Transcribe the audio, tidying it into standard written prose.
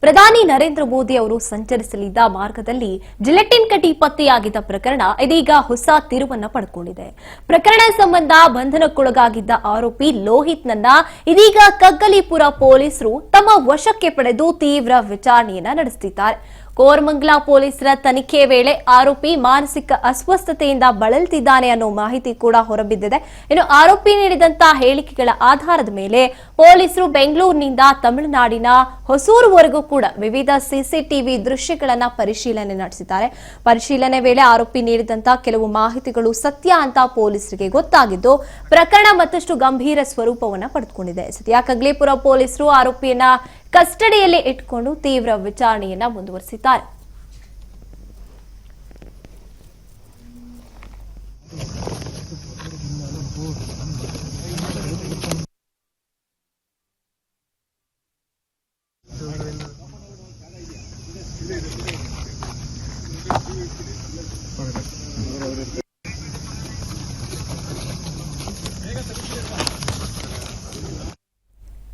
ಪ್ರಧಾನಿ ನರೇಂದ್ರ ಮೋದಿ ಅವರು ಸಂಚರಿಸಲಿದ್ದ ಮಾರ್ಗದಲ್ಲಿ ಜಿಲೆಟಿನ್ ಕಡ್ಡಿ ಪತ್ತೆಯಾಗಿದ್ದ ಪ್ರಕರಣ ಇದೀಗ ಹೊಸ ತಿರುವನ್ನ ಪಡೆದುಕೊಂಡಿದೆ. ಪ್ರಕರಣ ಸಂಬಂಧ ಬಂಧನಕ್ಕೊಳಗಾಗಿದ್ದ ಆರೋಪಿ ಲೋಹಿತ್ನನ್ನ ಇದೀಗ ಕಗ್ಗಲೀಪುರ ಪೊಲೀಸರು ತಮ್ಮ ವಶಕ್ಕೆ ಪಡೆದು ತೀವ್ರ ವಿಚಾರಣೆಯನ್ನ ನಡೆಸುತ್ತಿದ್ದಾರೆ. ಕೋರಮಂಗಲ ಪೊಲೀಸರ ತನಿಖೆ ವೇಳೆ ಆರೋಪಿ ಮಾನಸಿಕ ಅಸ್ವಸ್ಥತೆಯಿಂದ ಬಳಲುತ್ತಿದ್ದಾನೆ ಅನ್ನೋ ಮಾಹಿತಿ ಕೂಡ ಹೊರಬಿದ್ದಿದೆ. ಇನ್ನು ಆರೋಪಿ ನೀಡಿದಂತಹ ಹೇಳಿಕೆಗಳ ಆಧಾರದ ಮೇಲೆ ಪೊಲೀಸರು ಬೆಂಗಳೂರಿನಿಂದ ತಮಿಳುನಾಡಿನ ಹೊಸೂರುವರೆಗೂ ಕೂಡ ವಿವಿಧ ಸಿಸಿಟಿವಿ ದೃಶ್ಯಗಳನ್ನು ಪರಿಶೀಲನೆ ನಡೆಸಿದ್ದಾರೆ. ಪರಿಶೀಲನೆ ವೇಳೆ ಆರೋಪಿ ನೀಡಿದಂತಹ ಕೆಲವು ಮಾಹಿತಿಗಳು ಸತ್ಯ ಅಂತ ಪೊಲೀಸರಿಗೆ ಗೊತ್ತಾಗಿದ್ದು ಪ್ರಕರಣ ಮತ್ತಷ್ಟು ಗಂಭೀರ ಸ್ವರೂಪವನ್ನು ಪಡೆದುಕೊಂಡಿದೆ. ಸದ್ಯ ಕಗ್ಗಲೀಪುರ ಪೊಲೀಸರು ಆರೋಪಿಯನ್ನ ಕಸ್ಟಡಿಯಲ್ಲಿ ಇಟ್ಟುಕೊಂಡು ತೀವ್ರ ವಿಚಾರಣೆಯನ್ನ ಮುಂದುವರಿಸಿದ್ದಾರೆ.